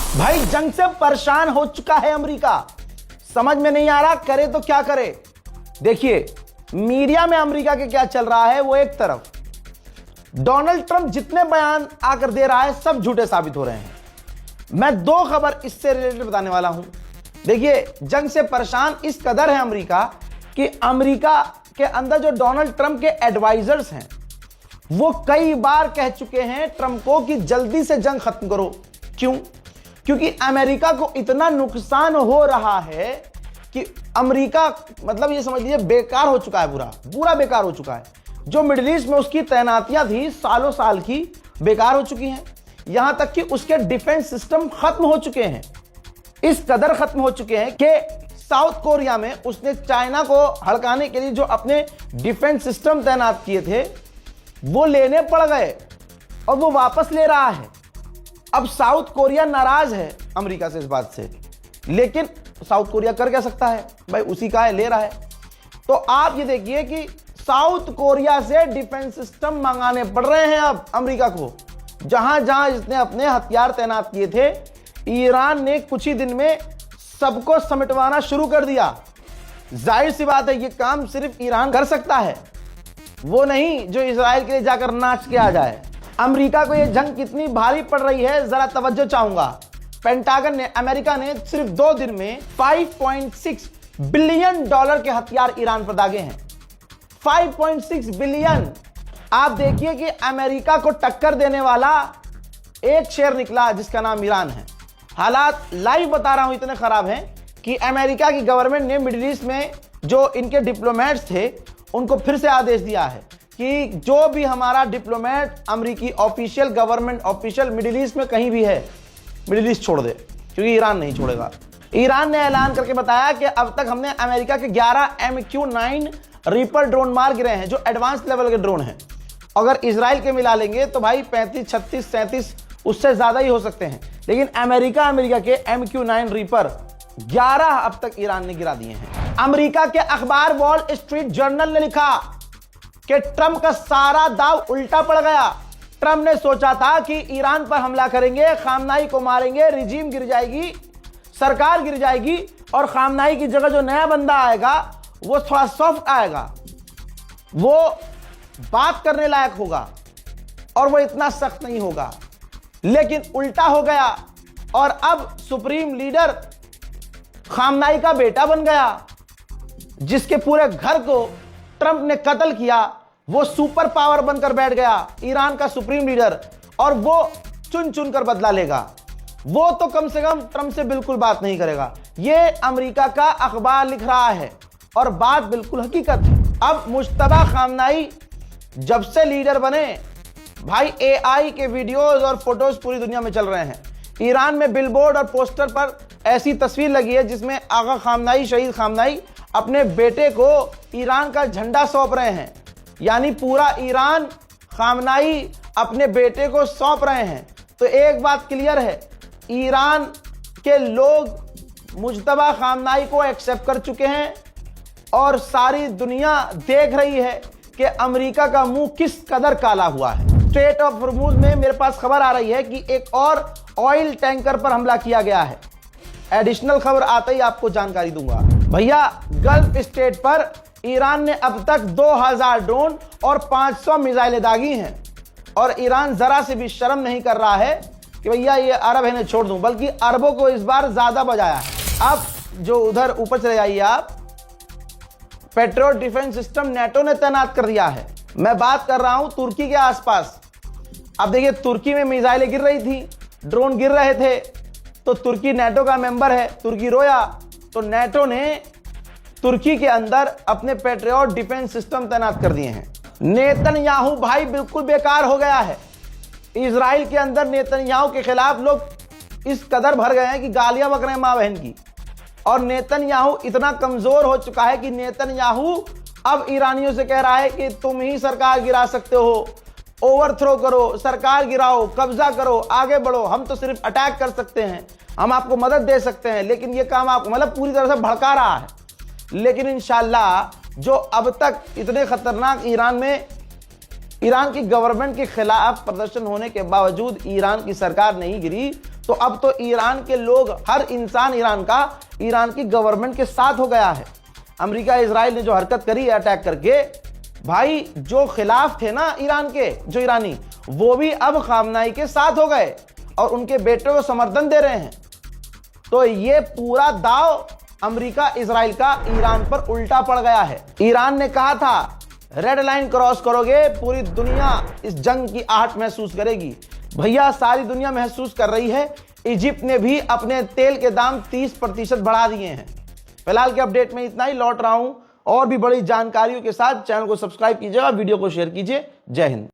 भाई जंग से परेशान हो चुका है अमेरिका। समझ में नहीं आ रहा करे तो क्या करे। देखिए मीडिया में अमेरिका के क्या चल रहा है। वो एक तरफ डोनाल्ड ट्रंप जितने बयान आकर दे रहा है सब झूठे साबित हो रहे हैं। मैं दो खबर इससे रिलेटेड बताने वाला हूं। देखिए जंग से परेशान इस कदर है अमेरिका कि अमेरिका के अंदर जो डोनाल्ड ट्रंप के एडवाइजर्स हैं वो कई बार कह चुके हैं ट्रंप को कि जल्दी से जंग खत्म करो। क्यों? क्योंकि अमेरिका को इतना नुकसान हो रहा है कि अमेरिका मतलब ये समझ लीजिए बेकार हो चुका है, पूरा बेकार हो चुका है। जो मिडिल ईस्ट में उसकी तैनातियां थी सालों साल की बेकार हो चुकी हैं। यहां तक कि उसके डिफेंस सिस्टम खत्म हो चुके हैं। इस कदर खत्म हो चुके हैं कि साउथ कोरिया में उसने चाइना को हड़काने के लिए जो अपने डिफेंस सिस्टम तैनात किए थे वो लेने पड़ गए और वो वापस ले रहा है। अब साउथ कोरिया नाराज है अमेरिका से इस बात से, लेकिन साउथ कोरिया कर क्या सकता है भाई, उसी का है, ले रहा है। तो आप ये देखिए कि साउथ कोरिया से डिफेंस सिस्टम मंगाने पड़ रहे हैं अब अमेरिका को। जहां जहां इसने अपने हथियार तैनात किए थे ईरान ने कुछ ही दिन में सबको समेटवाना शुरू कर दिया। जाहिर सी बात है ये काम सिर्फ ईरान कर सकता है, वो नहीं जो इजराइल के लिए जाकर नाच के आ जाए। अमेरिका को ये जंग कितनी भारी पड़ रही है जरा तवज्जो चाहूंगा। पेंटागन ने अमेरिका ने सिर्फ 2 दिन में $5.6 बिलियन के हथियार ईरान पर दागे हैं। 5.6 बिलियन। आप देखिए कि अमेरिका को टक्कर देने वाला एक शेर निकला जिसका नाम ईरान है। हालात लाइव बता रहा हूं इतने खराब हैं कि अमेरिका की गवर्नमेंट ने मिडिल ईस्ट में जो इनके डिप्लोमेट्स थे उनको फिर से आदेश दिया है कि जो भी हमारा डिप्लोमेट अमेरिकी official government official middle east में कहीं भी है मिडिल ईस्ट छोड़ दे, क्योंकि ईरान नहीं छोड़ेगा। ईरान ने ऐलान करके बताया कि अब तक हमने अमेरिका के 11 MQ-9 रीपर ड्रोन मार गिरे हैं जो एडवांस लेवल के ड्रोन हैं। अगर इजराइल के मिला लेंगे तो भाई 35, 36, 37 उससे ज्यादा ही हो सकते हैं। लेकिन अमेरिका के MQ-9 रीपर 11 अब तक ईरान ने गिरा दिए हैं। अमेरिका के अखबार वॉल स्ट्रीट जर्नल ने लिखा कि ट्रंप का सारा दाव उल्टा पड़ गया। ट्रंप ने सोचा था कि ईरान पर हमला करेंगे, खामनाई को मारेंगे, रिजीम गिर जाएगी, सरकार गिर जाएगी और खामनाई की जगह जो नया बंदा आएगा वो थोड़ा सॉफ्ट आएगा, वो बात करने लायक होगा और वो इतना सख्त नहीं होगा। लेकिन उल्टा हो गया और अब सुप्रीम लीडर खामनाई का बेटा बन गया, जिसके पूरे घर को ट्रंप ने कत्ल किया। वो सुपर पावर बनकर बैठ गया ईरान का सुप्रीम लीडर, और वो चुन चुन कर बदला लेगा। वो तो कम से कम ट्रंप से बिल्कुल बात नहीं करेगा। ये अमेरिका का अखबार लिख रहा है और बात बिल्कुल हकीकत है। अब मुश्तबा खामनाई जब से लीडर बने भाई AI के वीडियोस और फोटोज पूरी दुनिया में चल रहे हैं। ईरान में बिलबोर्ड और पोस्टर पर ऐसी तस्वीर लगी है जिसमें आगा खामनाई, शहीद खामनाई अपने बेटे को ईरान का झंडा सौंप रहे हैं। यानी पूरा ईरान खामनाई अपने बेटे को सौंप रहे हैं। तो एक बात क्लियर है, ईरान के लोग मुज्तबा खामनाई को एक्सेप्ट कर चुके हैं और सारी दुनिया देख रही है कि अमेरिका का मुंह किस कदर काला हुआ है। स्ट्रेट ऑफ हॉर्मुज में मेरे पास खबर आ रही है कि एक और ऑयल टैंकर पर हमला किया गया है। एडिशनल खबर आते ही आपको जानकारी दूंगा। भैया गल्फ स्टेट पर ईरान ने अब तक 2000 ड्रोन और 500 मिसाइलें दागी हैं और ईरान जरा से भी शर्म नहीं कर रहा है कि भैया ये अरब है, छोड़ दूं, बल्कि अरबों को इस बार ज्यादा बजाया है। अब जो उधर ऊपर चले जाइए आप, पेट्रोल डिफेंस सिस्टम नेटो ने तैनात कर दिया है। मैं बात कर रहा हूं तुर्की के आसपास। अब देखिए तुर्की में मिसाइलें गिर रही थी, ड्रोन गिर रहे थे, तो तुर्की नेटो का मेंबर है, तुर्की रोया, तो नेटो ने तुर्की के अंदर अपने पेट्रियट डिफेंस सिस्टम तैनात कर दिए हैं। नेतन्याहू भाई बिल्कुल बेकार हो गया है। इजराइल के अंदर नेतन्याहू के खिलाफ लोग इस कदर भर गए हैं कि गालियां बक रहे हैं मां बहन की। और नेतन्याहू इतना कमजोर हो चुका है कि नेतन्याहू अब ईरानियों से कह रहा है कि तुम ही सरकार गिरा सकते हो, ओवरथ्रो करो, सरकार गिराओ, कब्जा करो, आगे बढ़ो, हम तो सिर्फ अटैक कर सकते हैं, हम आपको मदद दे सकते हैं, लेकिन ये काम आप मतलब पूरी तरह से भड़का रहा है। लेकिन इंशाल्लाह जो अब तक इतने खतरनाक ईरान की गवर्नमेंट के खिलाफ प्रदर्शन होने के बावजूद ईरान की सरकार नहीं गिरी, तो अब तो ईरान के लोग, हर इंसान ईरान की गवर्नमेंट के साथ हो गया है। अमेरिका इजराइल ने जो हरकत करी है अटैक करके, भाई जो खिलाफ थे ना ईरान के, जो ईरानी, वो भी अब खामनाई के साथ हो गए और उनके बेटे को समर्थन दे रहे हैं। तो ये पूरा दाव अमेरिका इजराइल का ईरान पर उल्टा पड़ गया है। ईरान ने कहा था रेड लाइन क्रॉस करोगे पूरी दुनिया इस जंग की आहट महसूस करेगी। भैया सारी दुनिया महसूस कर रही है। इजिप्ट ने भी अपने तेल के दाम 30% बढ़ा दिए हैं। फिलहाल के अपडेट में इतना ही, लौट रहा हूं और भी बड़ी जानकारियों के साथ। चैनल को सब्सक्राइब कीजिएगा, वीडियो को शेयर कीजिए। जय हिंद।